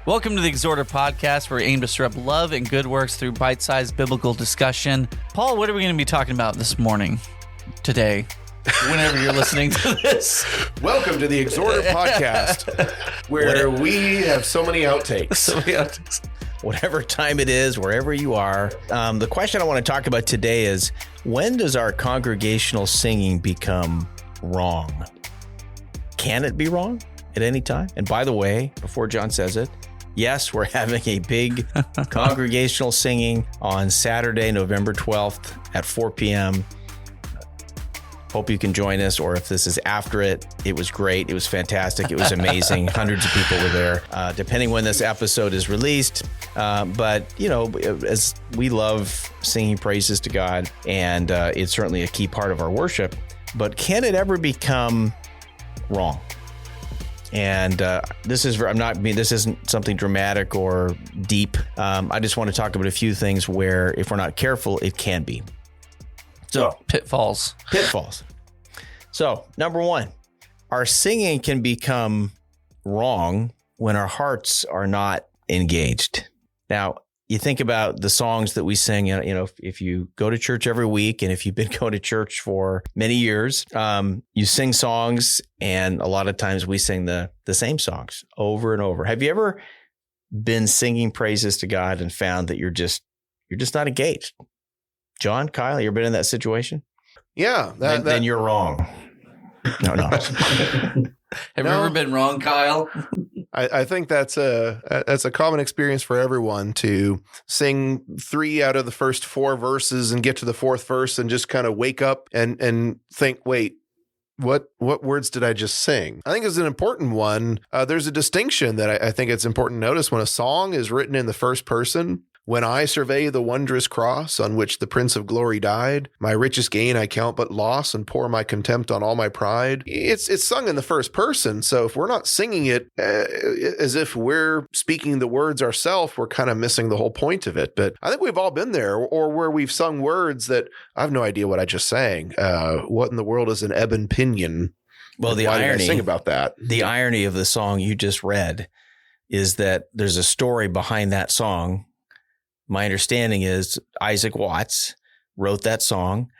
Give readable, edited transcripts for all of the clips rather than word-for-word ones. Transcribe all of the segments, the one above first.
Welcome to the Exhorter podcast, where we aim to stir up love and good works through bite-sized biblical discussion. Paul, what are we going to be talking about this morning, today, whenever you're listening to this? Welcome to the Exhorter podcast, where we have so many outtakes. Whatever time it is, wherever you are. The question I want to talk about today is, when does our congregational singing become wrong? Can it be wrong at any time? And by the way, before John says it, yes, we're having a big congregational singing on Saturday, November 12th at 4 p.m. Hope you can join us, or if this is after it, it was great. It was fantastic. It was amazing. Hundreds of people were there, depending when this episode is released. But, you know, as we love singing praises to God, and it's certainly a key part of our worship, but can it ever become wrong? And this isn't something dramatic or deep. I just want to talk about a few things where, if we're not careful, it can be. So Pitfalls. So, number one, our singing can become wrong when our hearts are not engaged. Now, you think about the songs that we sing, you know, if you go to church every week, and if you've been going to church for many years, you sing songs, and a lot of times we sing the same songs over and over. Have you ever been singing praises to God and found that you're just not engaged? John, Kyle, you ever been in that situation? Yeah. Then you're wrong. No. Have you ever been wrong, Kyle? I think that's a common experience for everyone, to sing 3 out of the first 4 verses and get to the 4th verse and just kind of wake up and think, wait, what words did I just sing? I think it's an important one. There's a distinction that I think it's important to notice when a song is written in the first person. When I survey the wondrous cross on which the Prince of Glory died, my richest gain I count but loss, and pour my contempt on all my pride. It's sung in the first person, so if we're not singing it as if we're speaking the words ourselves, we're kind of missing the whole point of it. But I think we've all been there, or where we've sung words that I have no idea what I just sang. What in the world is an ebon pinion? Well, the Why irony, did I sing about that? The irony of the song you just read is that there's a story behind that song. My understanding is Isaac Watts wrote that song,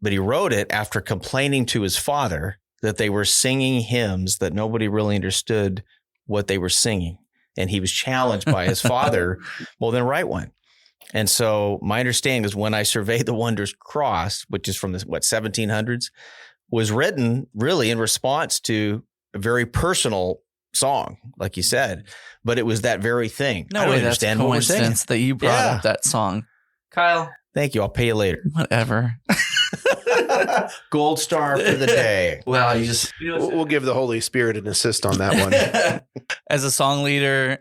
but he wrote it after complaining to his father that they were singing hymns that nobody really understood what they were singing. And he was challenged by his father, well, then write one. And so my understanding is, when I survey the wondrous cross, which is from the 1700s, was written really in response to a very personal song, like you said, but it was that very thing. No way, that's a coincidence that you brought up that song. Kyle. Thank you. I'll pay you later. Whatever. Gold star for the day. Well, We'll give the Holy Spirit an assist on that one. As a song leader,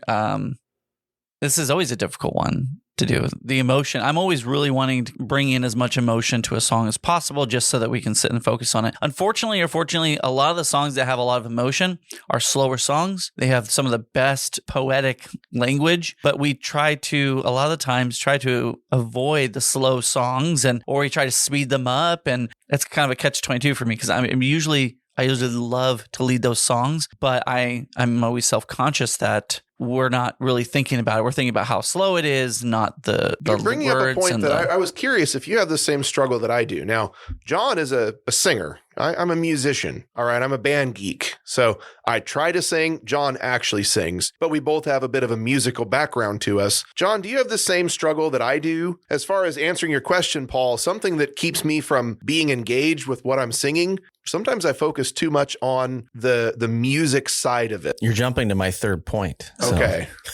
this is always a difficult one to do. The emotion. I'm always really wanting to bring in as much emotion to a song as possible, just so that we can sit and focus on it. Unfortunately or fortunately, a lot of the songs that have a lot of emotion are slower songs. They have some of the best poetic language, but we a lot of the times try to avoid the slow songs, or we try to speed them up. And that's kind of a catch-22 for me, because I usually love to lead those songs, but I'm always self-conscious that we're not really thinking about it. We're thinking about how slow it is, not the You're bringing words. up a point that I was curious if you have the same struggle that I do. Now, John is a singer. I'm a musician. All right. I'm a band geek. So I try to sing. John actually sings, but we both have a bit of a musical background to us. John, do you have the same struggle that I do? As far as answering your question, Paul, something that keeps me from being engaged with what I'm singing, sometimes I focus too much on the music side of it. You're jumping to my third point. So.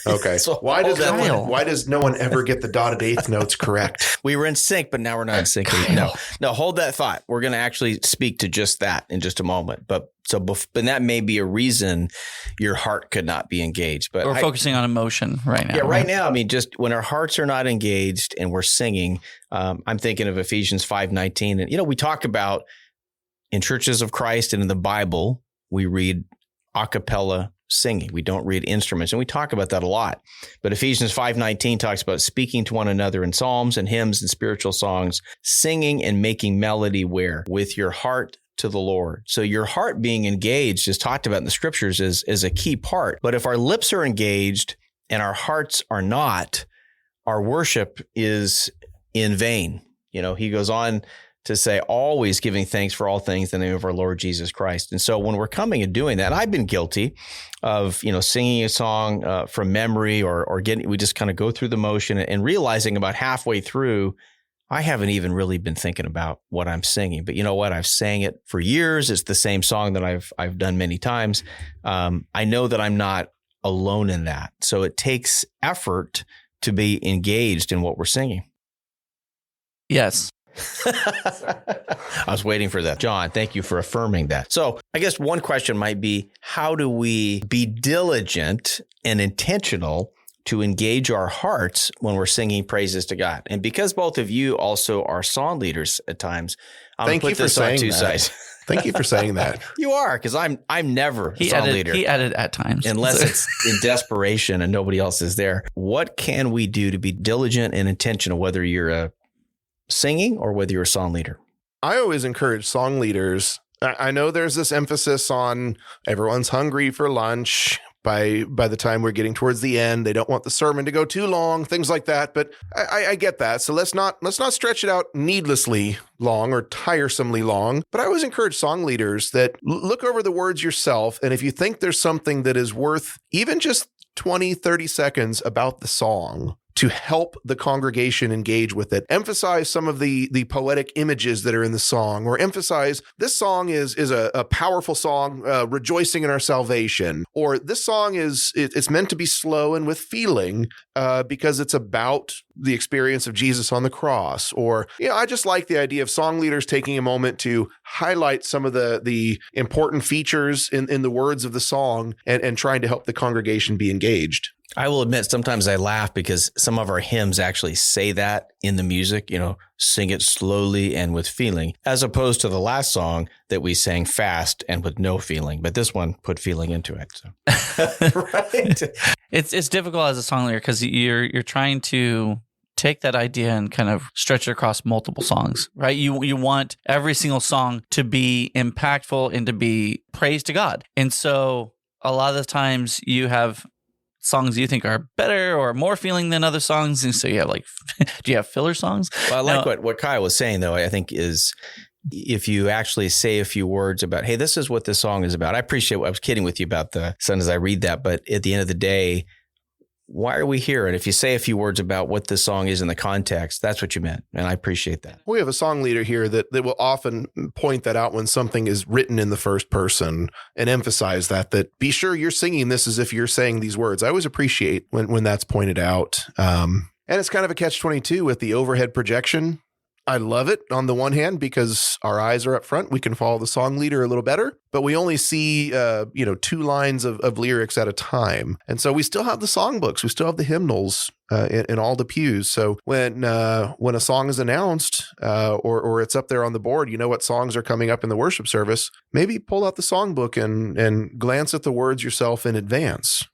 Okay. So why does no one ever get the dotted eighth notes correct? We were in sync, but now we're not in sync. No, hold that thought. We're going to actually speak to just that in just a moment. But that may be a reason your heart could not be engaged. But we're focusing on emotion right now. Yeah, right now. I mean, just when our hearts are not engaged and we're singing, I'm thinking of Ephesians 5:19. And, we talk about in churches of Christ and in the Bible, we read a cappella singing. We don't read instruments, and we talk about that a lot. But Ephesians 5:19 talks about speaking to one another in psalms and hymns and spiritual songs, singing and making melody where? With your heart to the Lord. So your heart being engaged, as talked about in the scriptures, is a key part. But if our lips are engaged and our hearts are not, our worship is in vain. He goes on to say, always giving thanks for all things in the name of our Lord Jesus Christ. And so when we're coming and doing that, I've been guilty of, singing a song from memory or we just kind of go through the motion and realizing about halfway through, I haven't even really been thinking about what I'm singing. But you know what? I've sang it for years. It's the same song that I've done many times. I know that I'm not alone in that. So it takes effort to be engaged in what we're singing. Yes. I was waiting for that. John, thank you for affirming that. So I guess one question might be, how do we be diligent and intentional to engage our hearts when we're singing praises to God? And because both of you also are song leaders at times, I'm going to put this on two sides. Thank you for saying that. You are, because I'm never a song leader. He added at times. Unless it's in desperation and nobody else is there. What can we do to be diligent and intentional, whether you're singing or whether you're a song leader? I always encourage song leaders. I know there's this emphasis on everyone's hungry for lunch. By the time we're getting towards the end, they don't want the sermon to go too long, things like that. But I get that. So let's not stretch it out needlessly long or tiresomely long. But I always encourage song leaders that look over the words yourself. And if you think there's something that is worth even just 20, 30 seconds about the song, to help the congregation engage with it. Emphasize some of the poetic images that are in the song, or emphasize this song is a powerful song, rejoicing in our salvation, or this song it's meant to be slow and with feeling because it's about the experience of Jesus on the cross. Or, I just like the idea of song leaders taking a moment to highlight some of the important features in the words of the song and trying to help the congregation be engaged. I will admit, sometimes I laugh because some of our hymns actually say that in the music, sing it slowly and with feeling, as opposed to the last song that we sang fast and with no feeling. But this one put feeling into it. So. Right. It's difficult as a song leader because you're trying to take that idea and kind of stretch it across multiple songs, right? You want every single song to be impactful and to be praise to God. And so a lot of the times you have songs you think are better or more feeling than other songs. And so you have do you have filler songs? Well, I like what Kyle was saying, though, I think is if you actually say a few words about, hey, this is what this song is about. I appreciate I was kidding with you about the son as I read that, but at the end of the day, why are we here? And if you say a few words about what this song is in the context, that's what you meant. And I appreciate that. We have a song leader here that will often point that out when something is written in the first person and emphasize that be sure you're singing this as if you're saying these words. I always appreciate when that's pointed out. And it's kind of a catch-22 with the overhead projection. I love it on the one hand because our eyes are up front. We can follow the song leader a little better, but we only see, 2 lines of lyrics at a time. And so we still have the songbooks. We still have the hymnals in all the pews. So when a song is announced or it's up there on the board, you know what songs are coming up in the worship service, maybe pull out the songbook and glance at the words yourself in advance.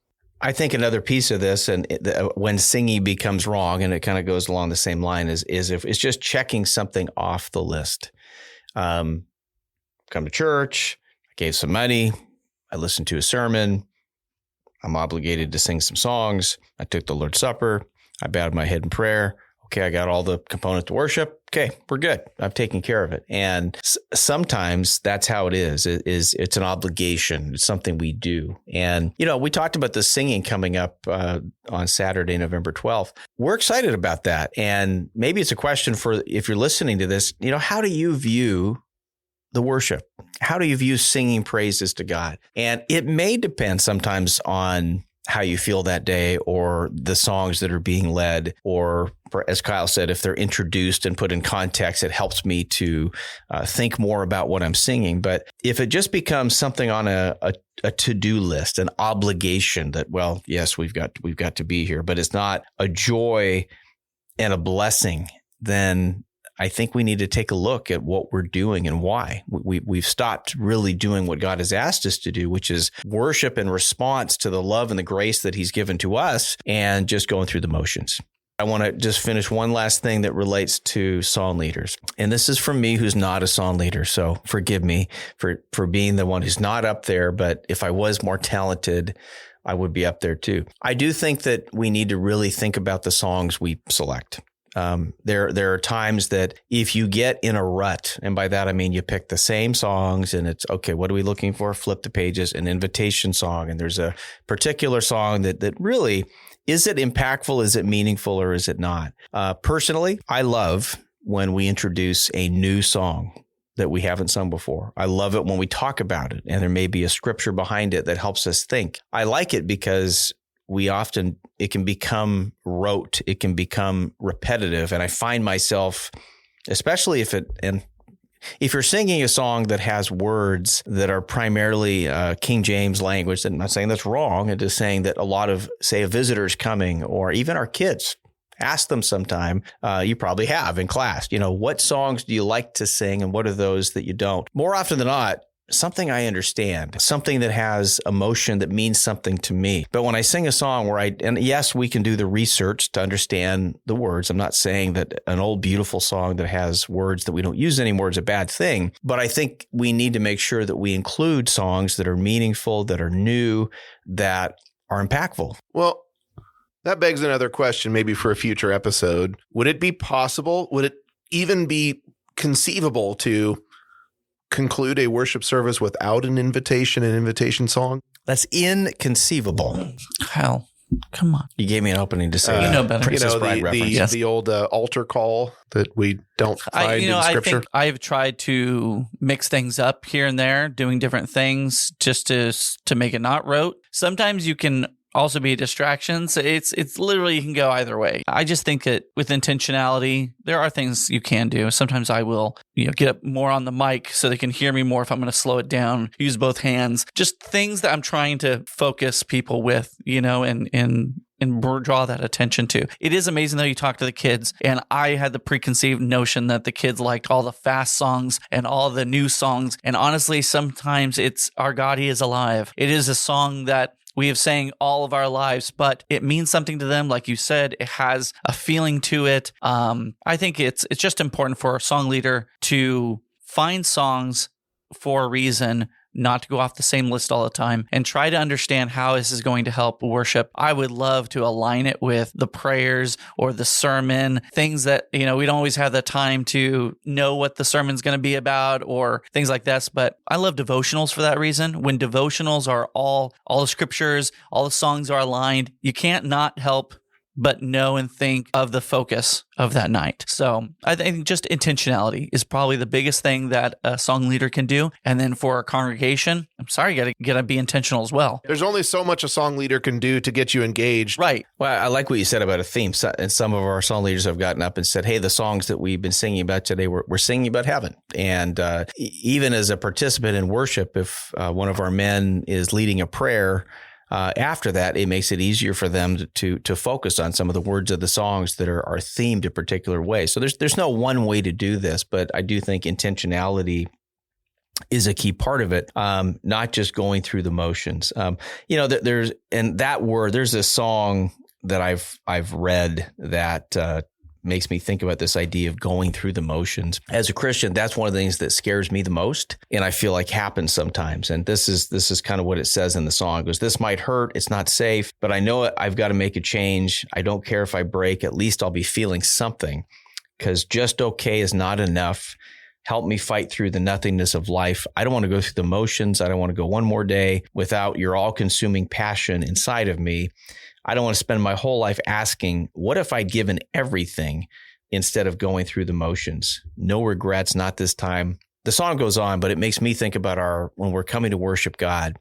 I think another piece of this, and when singing becomes wrong, and it kind of goes along the same line, is if it's just checking something off the list. Come to church, I gave some money, I listened to a sermon, I'm obligated to sing some songs, I took the Lord's Supper, I bowed my head in prayer. Okay, I got all the components to worship. Okay, we're good. I've taken care of it. And sometimes that's how it is. It's an obligation. It's something we do. And, we talked about the singing coming up on Saturday, November 12th. We're excited about that. And maybe it's a question for, if you're listening to this, how do you view the worship? How do you view singing praises to God? And it may depend sometimes on how you feel that day or the songs that are being led, or as Kyle said, if they're introduced and put in context, it helps me to think more about what I'm singing. But if it just becomes something on a to-do list, an obligation that, well, yes, we've got to be here, but it's not a joy and a blessing, then I think we need to take a look at what we're doing and why. We've stopped really doing what God has asked us to do, which is worship in response to the love and the grace that he's given to us and just going through the motions. I want to just finish one last thing that relates to song leaders. And this is from me, who's not a song leader. So forgive me for being the one who's not up there. But if I was more talented, I would be up there too. I do think that we need to really think about the songs we select. There are times that if you get in a rut, and by that I mean you pick the same songs and it's okay, what are we looking for? Flip the pages, an invitation song, and there's a particular song that really, is it impactful? Is it meaningful, or is it not? Personally, I love when we introduce a new song that we haven't sung before. I love it when we talk about it and there may be a scripture behind it that helps us think. I like it because it can become rote. It can become repetitive. And I find myself, especially if you're singing a song that has words that are primarily King James language, and I'm not saying that's wrong. I'm just saying that a lot of, say, a visitor's coming, or even our kids, ask them sometime, you probably have in class, what songs do you like to sing and what are those that you don't? More often than not, something I understand, something that has emotion that means something to me. But when I sing a song and yes, we can do the research to understand the words. I'm not saying that an old beautiful song that has words that we don't use anymore is a bad thing, but I think we need to make sure that we include songs that are meaningful, that are new, that are impactful. Well, that begs another question, maybe for a future episode. Would it be possible? Would it even be conceivable to conclude a worship service without an invitation song? That's inconceivable. Hell, come on. You gave me an opening to say, you know better. Princess Bride reference. The old altar call that we don't find in Scripture. I think I've tried to mix things up here and there, doing different things just to make it not rote. Sometimes you can also be a distraction. So it's literally, you can go either way. I just think that with intentionality, there are things you can do. Sometimes I will, get up more on the mic so they can hear me more if I'm going to slow it down, use both hands, just things that I'm trying to focus people with, and draw that attention to. It is amazing though, you talk to the kids, and I had the preconceived notion that the kids liked all the fast songs and all the new songs. And honestly, sometimes it's Our God, He is Alive. It is a song that we have sang all of our lives, but it means something to them. Like you said, it has a feeling to it. I think it's just important for a song leader to find songs for a reason, not to go off the same list all the time, and try to understand how this is going to help worship. I would love to align it with the prayers or the sermon, things that, we don't always have the time to know what the sermon's going to be about or things like this. But I love devotionals for that reason. When devotionals are all the scriptures, all the songs are aligned, you can't not help but know and think of the focus of that night. So I think just intentionality is probably the biggest thing that a song leader can do. And then for a congregation, I'm sorry, you gotta be intentional as well. There's only so much a song leader can do to get you engaged. Right. Well, I like what you said about a theme. And some of our song leaders have gotten up and said, hey, the songs that we've been singing about today, we're singing about heaven. And even as a participant in worship, if one of our men is leading a prayer, after that, it makes it easier for them to focus on some of the words of the songs that are themed a particular way. So there's no one way to do this, but I do think intentionality is a key part of it, not just going through the motions. There's a song that I've read that makes me think about this idea of going through the motions. As a Christian, that's one of the things that scares me the most, and I feel like happens sometimes. And this is kind of what it says in the song. It goes, this might hurt, it's not safe, but I know I've got to make a change. I don't care if I break, at least I'll be feeling something, because just okay is not enough. Help me fight through the nothingness of life. I don't want to go through the motions. I don't want to go one more day without your all-consuming passion inside of me. I don't want to spend my whole life asking, what if I'd given everything instead of going through the motions? No regrets, not this time. The song goes on, but it makes me think about when we're coming to worship God.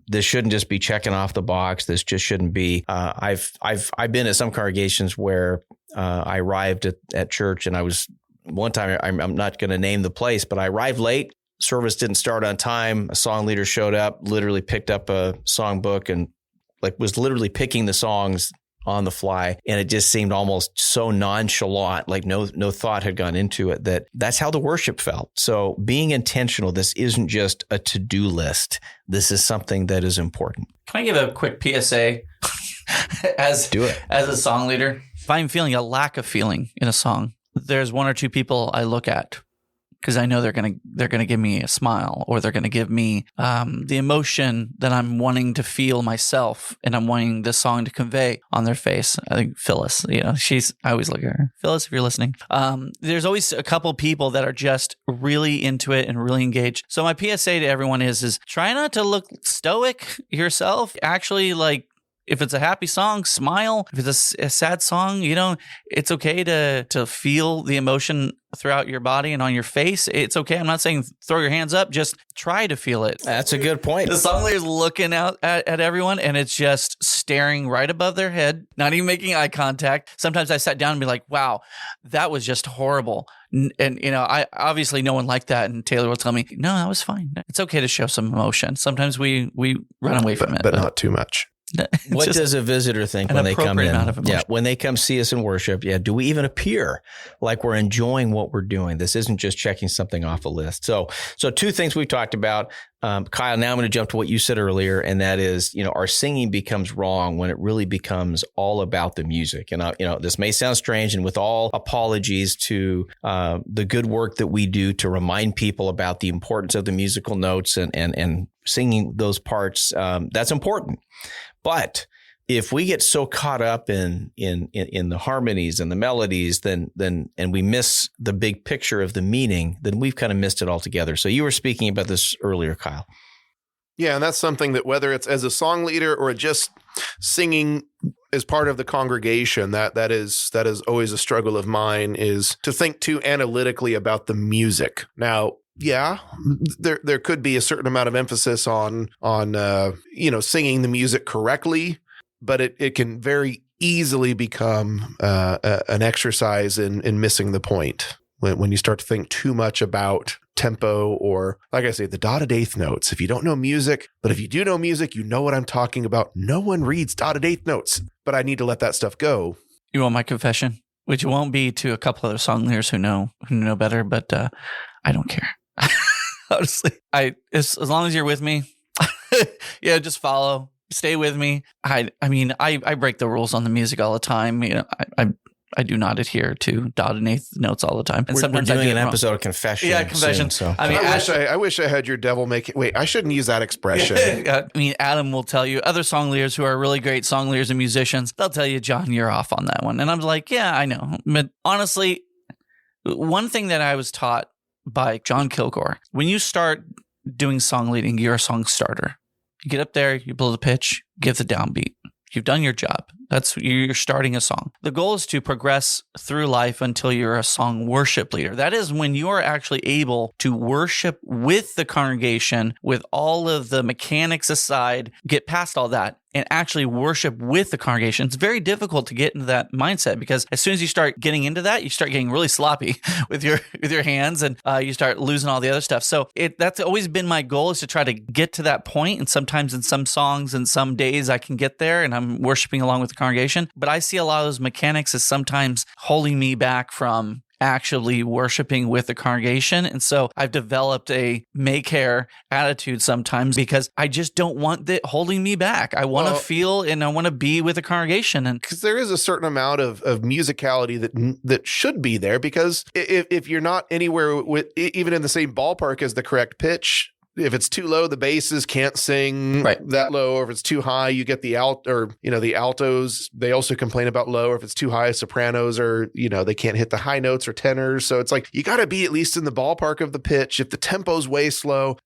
This shouldn't just be checking off the box. This just shouldn't be. I've been at some congregations where I arrived at church, and I was one time. I'm not going to name the place, but I arrived late. Service didn't start on time. A song leader showed up, literally picked up a song book and was literally picking the songs on the fly. And it just seemed almost so nonchalant, like no thought had gone into it. That's how the worship felt. So being intentional, this isn't just a to-do list. This is something that is important. Can I give a quick PSA as a song leader? If I'm feeling a lack of feeling in a song, there's one or two people I look at. because I know they're gonna give me a smile, or they're gonna give me the emotion that I'm wanting to feel myself, and I'm wanting this song to convey on their face. I think Phyllis, I always look at her. Phyllis, if you're listening, there's always a couple people that are just really into it and really engaged. So my PSA to everyone is try not to look stoic yourself. Actually, like, if it's a happy song, smile. If it's a sad song, it's okay to feel the emotion throughout your body and on your face. It's okay. I'm not saying throw your hands up. Just try to feel it. That's a good point. The song leader's looking out at everyone, and it's just staring right above their head, not even making eye contact. Sometimes I sat down and be like, wow, that was just horrible. And, I obviously no one liked that. And Taylor will tell me, no, that was fine. It's okay to show some emotion. Sometimes we run away from it. But not too much. What does a visitor think when they come in? Yeah, when they come see us in worship, do we even appear like we're enjoying what we're doing? This isn't just checking something off a list. So two things we've talked about. Kyle, now I'm going to jump to what you said earlier, and that is, our singing becomes wrong when it really becomes all about the music. And, this may sound strange, and with all apologies to the good work that we do to remind people about the importance of the musical notes and singing those parts, that's important. But if we get so caught up in the harmonies and the melodies, then and we miss the big picture of the meaning, then we've kind of missed it altogether. So you were speaking about this earlier, Kyle. Yeah, and that's something that whether it's as a song leader or just singing as part of the congregation, that is always a struggle of mine, is to think too analytically about the music. Now, yeah, there could be a certain amount of emphasis on singing the music correctly, but it can very easily become an exercise in missing the point when you start to think too much about tempo, or, like I say, the dotted eighth notes. If you don't know music, but if you do know music, you know what I'm talking about. No one reads dotted eighth notes, but I need to let that stuff go. You want my confession? Which won't be to a couple other song leaders who know better, but I don't care. Honestly, as long as you're with me, just follow, stay with me. I mean, I break the rules on the music all the time. I do not adhere to dotted eighth notes all the time, and sometimes we're doing I do an episode of confession. Yeah, confession. Soon, so. I mean, I wish I had your devil make it. Wait, I shouldn't use that expression. I mean, Adam will tell you, other song leaders who are really great song leaders and musicians, they'll tell you, John, you're off on that one. And I'm like, yeah, I know. But honestly, one thing that I was taught by John Kilgore, when you start doing song leading, you're a song starter. You get up there, you blow the pitch, give the downbeat. You've done your job. You're starting a song. The goal is to progress through life until you're a song worship leader. That is when you are actually able to worship with the congregation, with all of the mechanics aside, get past all that, and actually worship with the congregation. It's very difficult to get into that mindset, because as soon as you start getting into that, you start getting really sloppy with your hands, and you start losing all the other stuff. So that's always been my goal, is to try to get to that point. And sometimes in some songs and some days I can get there and I'm worshiping along with the congregation. But I see a lot of those mechanics as sometimes holding me back from actually worshiping with the congregation. And so I've developed a make hair attitude sometimes, because I just don't want that holding me back. I want to feel and I want to be with the congregation. And because there is a certain amount of musicality that should be there, because if you're not anywhere with even in the same ballpark as the correct pitch, if it's too low, the basses can't sing that low, or if it's too high, you get the the altos. They also complain about low, or if it's too high, sopranos are, they can't hit the high notes or tenors. So it's like, you got to be at least in the ballpark of the pitch. If the tempo's way slow,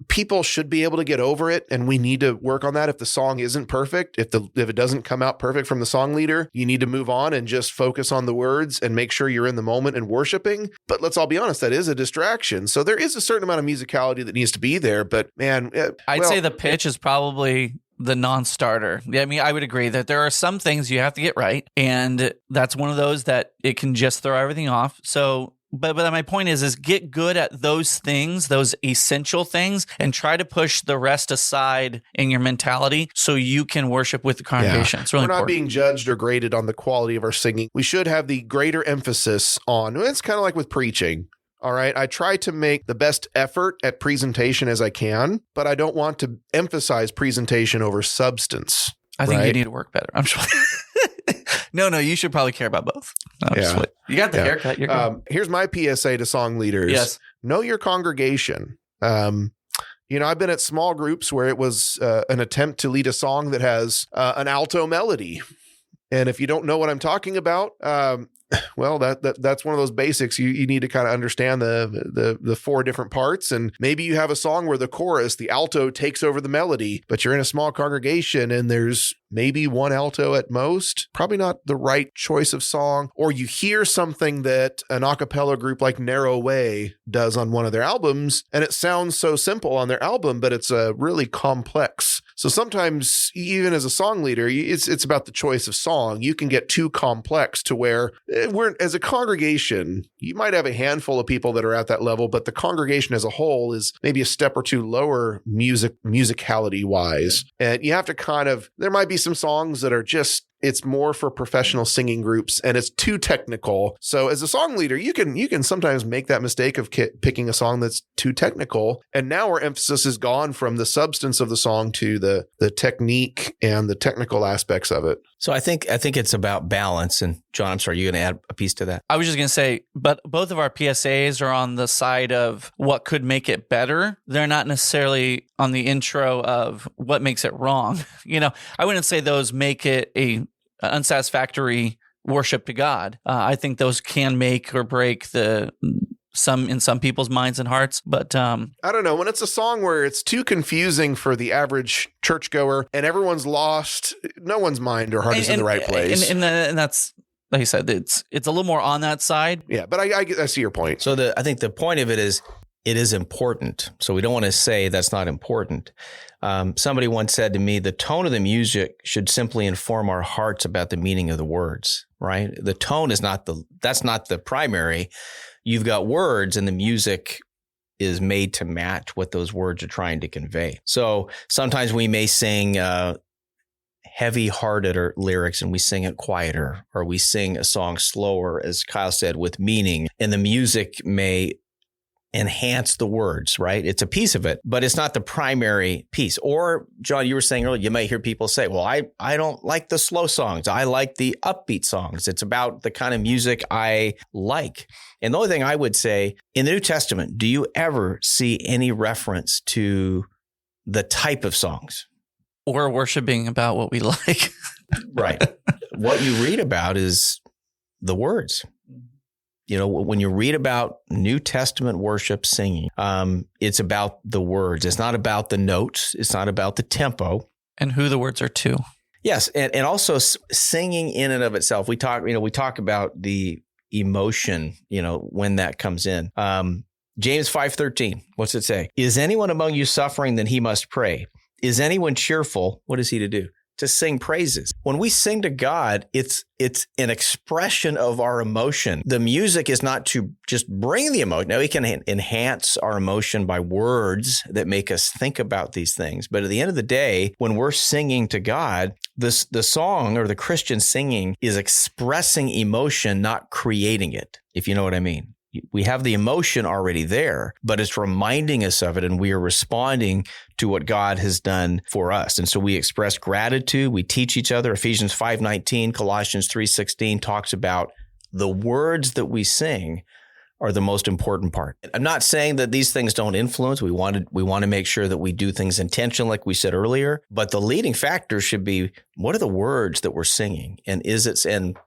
people should be able to get over it, and we need to work on that. If the song isn't perfect, if it doesn't come out perfect from the song leader, you need to move on and just focus on the words and make sure you're in the moment and worshiping. But let's all be honest, that is a distraction. So there is a certain amount of musicality that needs to be there. But man, I'd say the pitch is probably the non-starter. I mean, I would agree that there are some things you have to get right, and that's one of those that it can just throw everything off. So But my point is get good at those things, those essential things, and try to push the rest aside in your mentality so you can worship with the congregation. It's really important. We're not being judged or graded on the quality of our singing. We should have the greater emphasis on, it's kind of like with preaching. All right. I try to make the best effort at presentation as I can, but I don't want to emphasize presentation over substance. I think you need to work better. I'm sure. No, you should probably care about both. No, just wait. You got the haircut. You're good. Here's my PSA to song leaders. Yes. Know your congregation. I've been at small groups where it was an attempt to lead a song that has an alto melody. And if you don't know what I'm talking about, well, that's one of those basics. You need to kind of understand the four different parts. And maybe you have a song where the chorus, the alto takes over the melody, but you're in a small congregation and there's maybe one alto at most. Probably not the right choice of song. Or you hear something that an a cappella group like Narrow Way does on one of their albums, and it sounds so simple on their album, but it's really complex. So sometimes, even as a song leader, it's about the choice of song. You can get too complex to where as a congregation, you might have a handful of people that are at that level, but the congregation as a whole is maybe a step or two lower musicality wise. And you have to there might be some songs that are just, it's more for professional singing groups and it's too technical. So as a song leader, you can sometimes make that mistake of picking a song that's too technical. And now our emphasis is gone from the substance of the song to the technique and the technical aspects of it. So I think it's about balance. And John, I'm sorry, you're going to add a piece to that. I was just going to say, but both of our PSAs are on the side of what could make it better. They're not necessarily on the intro of what makes it wrong. I wouldn't say those make it a unsatisfactory worship to God. I think those can make or break in some people's minds and hearts. But I don't know, when it's a song where it's too confusing for the average churchgoer and everyone's lost, no one's mind or heart is in the right place. And that's, like I said, it's a little more on that side. Yeah, but I see your point. So I think the point of it is important. So we don't want to say that's not important. Somebody once said to me, the tone of the music should simply inform our hearts about the meaning of the words, right? The tone that's not the primary. You've got words and the music is made to match what those words are trying to convey. So sometimes we may sing heavy-hearted lyrics and we sing it quieter, or we sing a song slower, as Kyle said, with meaning, and the music may enhance the words, right? It's a piece of it, but it's not the primary piece. Or, John, you were saying earlier, you might hear people say, well, I don't like the slow songs. I like the upbeat songs. It's about the kind of music I like. And the only thing I would say, in the New Testament, do you ever see any reference to the type of songs? Or worshiping about what we like. Right. What you read about is the words. When you read about New Testament worship singing, it's about the words. It's not about the notes. It's not about the tempo. And who the words are to. Yes. And also singing in and of itself. We talk about the emotion, when that comes in. James 5:13, what's it say? Is anyone among you suffering? Then he must pray. Is anyone cheerful? What is he to do? To sing praises. When we sing to God, it's an expression of our emotion. The music is not to just bring the emotion. Now, we can enhance our emotion by words that make us think about these things. But at the end of the day, when we're singing to God, the song or the Christian singing is expressing emotion, not creating it, if you know what I mean. We have the emotion already there, but it's reminding us of it, and we are responding to what God has done for us. And so we express gratitude. We teach each other. Ephesians 5:19, Colossians 3:16 talks about the words that we sing are the most important part. I'm not saying that these things don't influence. We want to make sure that we do things intentionally, like we said earlier. But the leading factor should be, what are the words that we're singing? And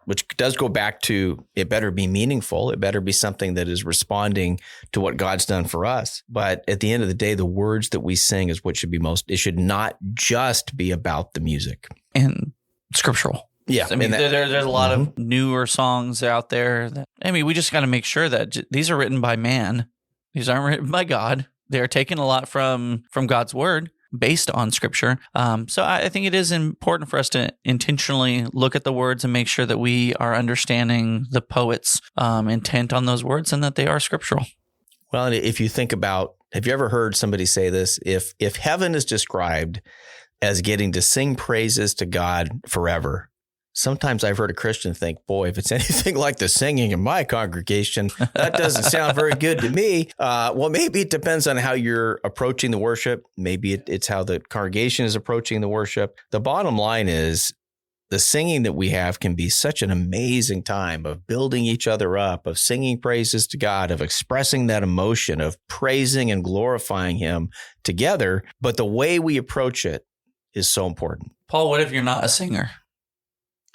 which does go back to, it better be meaningful. It better be something that is responding to what God's done for us. But at the end of the day, the words that we sing is what should be it should not just be about the music. And scriptural. Yeah. I mean, there's a lot of newer songs out there. We just got to make sure that these are written by man. These aren't written by God. They're taken a lot from God's word based on scripture. So I think it is important for us to intentionally look at the words and make sure that we are understanding the poet's intent on those words and that they are scriptural. Well, and if you think about, have you ever heard somebody say this? If heaven is described as getting to sing praises to God forever, sometimes I've heard a Christian think, boy, if it's anything like the singing in my congregation, that doesn't sound very good to me. Well, maybe it depends on how you're approaching the worship. Maybe it's how the congregation is approaching the worship. The bottom line is the singing that we have can be such an amazing time of building each other up, of singing praises to God, of expressing that emotion, of praising and glorifying him together. But the way we approach it is so important. Paul, what if you're not a singer?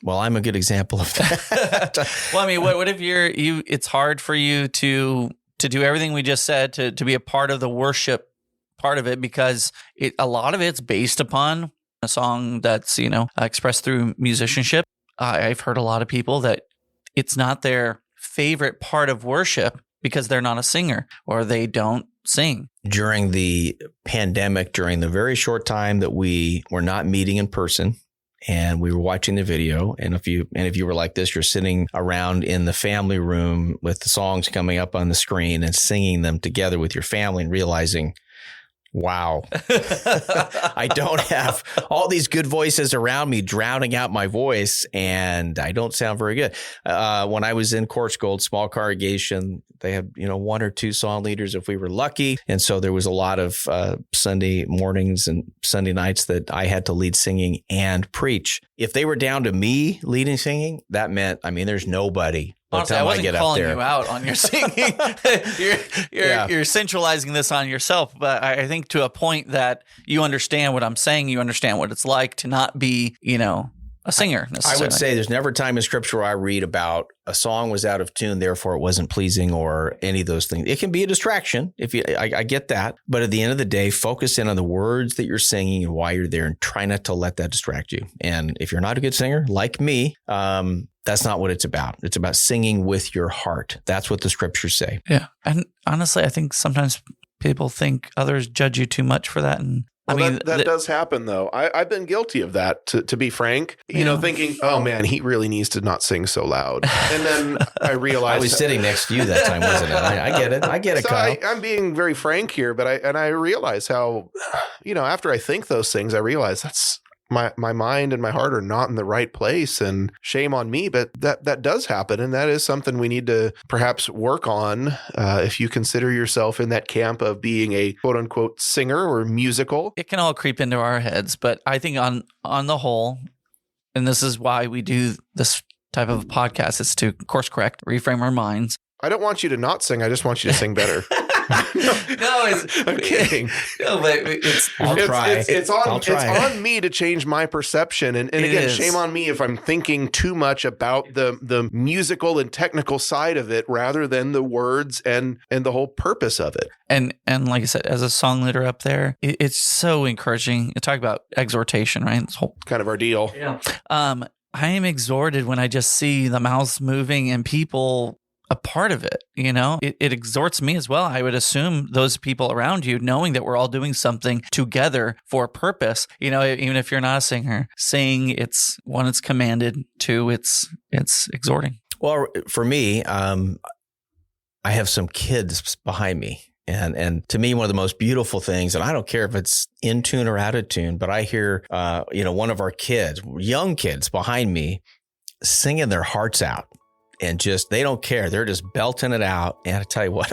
Well, I'm a good example of that. Well, I mean, what if it's hard for you to do everything we just said, to be a part of the worship part of it, because a lot of it's based upon a song that's, expressed through musicianship. I've heard a lot of people that it's not their favorite part of worship because they're not a singer or they don't sing. During the pandemic, during the very short time that we were not meeting in person and we were watching the video, and if you were like this, you're sitting around in the family room with the songs coming up on the screen and singing them together with your family and realizing, wow, I don't have all these good voices around me drowning out my voice, and I don't sound very good. When I was in Course Gold, small congregation, they had, one or two song leaders if we were lucky. And so there was a lot of Sunday mornings and Sunday nights that I had to lead singing and preach. If they were down to me leading singing, that meant, there's nobody. Honestly, I wasn't calling you out on your singing. You're centralizing this on yourself. But I think to a point that you understand what I'm saying, you understand what it's like to not be, a singer necessarily. I would say there's never a time in Scripture where I read about a song was out of tune, therefore it wasn't pleasing, or any of those things. It can be a distraction. I get that. But at the end of the day, focus in on the words that you're singing and why you're there, and try not to let that distract you. And if you're not a good singer, like me, that's not what it's about. It's about singing with your heart. That's what the Scriptures say. Yeah. And honestly, I think sometimes people think others judge you too much for that. And that does happen, though. I've been guilty of that, to be frank. Thinking, oh man, he really needs to not sing so loud. And then I realized I was sitting next to you that time, wasn't it? I get it, so Kyle. I'm being very frank here, but I realize how, after I think those things, I realize that's my mind and my heart are not in the right place, and shame on me. But that does happen, and that is something we need to perhaps work on. If you consider yourself in that camp of being a quote unquote singer or musical, it can all creep into our heads. But I think on the whole, and this is why we do this type of podcast, is to course correct, reframe our minds. I don't want you to not sing. I just want you to sing better. I'm kidding. No, but I'll try. It's on me to change my perception. And again, shame on me if I'm thinking too much about the musical and technical side of it rather than the words and the whole purpose of it. And like I said, as a song leader up there, it's so encouraging. You talk about exhortation, right? This whole kind of our deal. Yeah. I am exhorted when I just see the mouths moving and people a part of it. It exhorts me as well. I would assume those people around you, knowing that we're all doing something together for a purpose. Even if you're not a singer, sing. It's one, it's commanded. Two, it's exhorting. Well, for me, I have some kids behind me. And to me, one of the most beautiful things, and I don't care if it's in tune or out of tune, but I hear, one of our kids, young kids behind me, singing their hearts out. And they don't care. They're just belting it out. And I tell you what,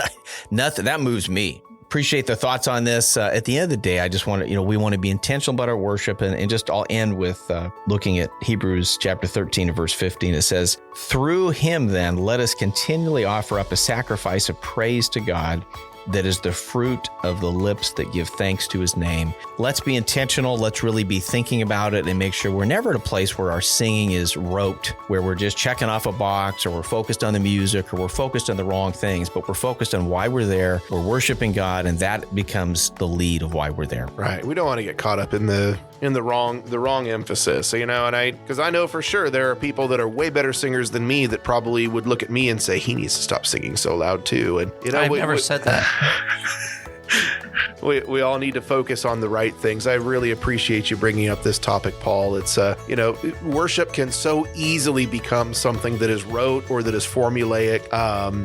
nothing that moves me. Appreciate the thoughts on this. At the end of the day, I just want to, we want to be intentional about our worship. And just I'll end with looking at Hebrews chapter 13 and verse 15. It says, through him then, let us continually offer up a sacrifice of praise to God, that is the fruit of the lips that give thanks to his name. Let's be intentional. Let's really be thinking about it and make sure we're never at a place where our singing is rote, where we're just checking off a box, or we're focused on the music, or we're focused on the wrong things, but we're focused on why we're there. We're worshiping God, and that becomes the lead of why we're there. Right. We don't want to get caught up in the wrong emphasis, because I know for sure there are people that are way better singers than me that probably would look at me and say, he needs to stop singing so loud too. And I've never said that. We all need to focus on the right things. I really appreciate you bringing up this topic, Paul. It's, worship can so easily become something that is rote or that is formulaic.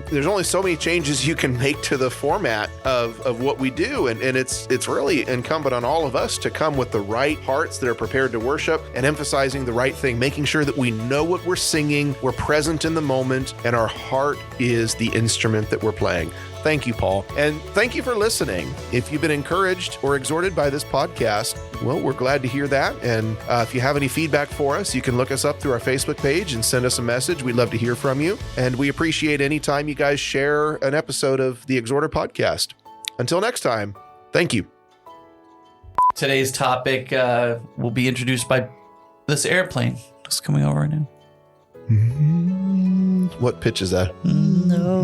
There's only so many changes you can make to the format of what we do. And it's really incumbent on all of us to come with the right hearts that are prepared to worship and emphasizing the right thing, making sure that we know what we're singing, we're present in the moment, and our heart is the instrument that we're playing. Thank you, Paul. And thank you for listening. If you've been encouraged or exhorted by this podcast, well, we're glad to hear that. And if you have any feedback for us, you can look us up through our Facebook page and send us a message. We'd love to hear from you. And we appreciate any time you guys share an episode of the Exhorter podcast. Until next time, thank you. Today's topic will be introduced by this airplane. It's coming over now. What pitch is that? No.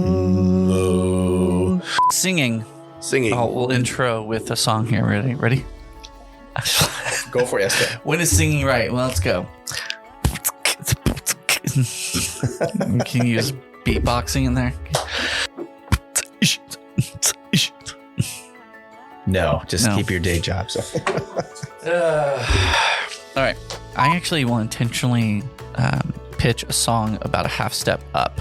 Singing. We'll intro with a song here. Ready? Go for it, Esther. When is singing right? Well, let's go. Can you use beatboxing in there? No, just keep your day job. So. All right. I actually will intentionally pitch a song about a half step up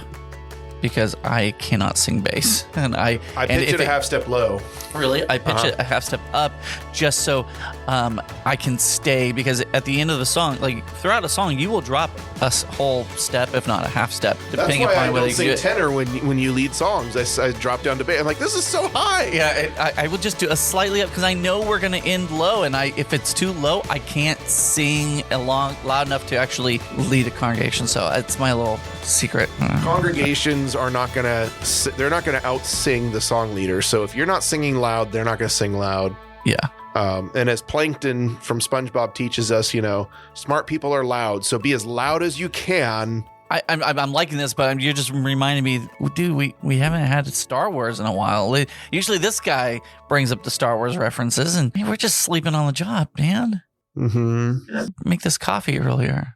because I cannot sing bass. And I pitch it a half step low. Really? I pitch it a half step up just so I can stay, because at the end of the song, like throughout a song, you will drop a whole step, if not a half step, depending That's why upon whether I you don't do sing it. tenor when you lead songs. I drop down to bass. I'm like, this is so high. Yeah, I will just do a slightly up because I know we're going to end low, and if it's too low, I can't sing loud enough to actually lead a congregation. So it's my little secret. Congregations are not gonna out sing the song leader. So if you're not singing loud, they're not gonna sing loud. Yeah. And as Plankton from SpongeBob teaches us, smart people are loud. So be as loud as you can. I'm liking this, but you're just reminding me, dude, we haven't had Star Wars in a while. Usually this guy brings up the Star Wars references, and we're just sleeping on the job, man. Mm-hmm. Make this coffee earlier.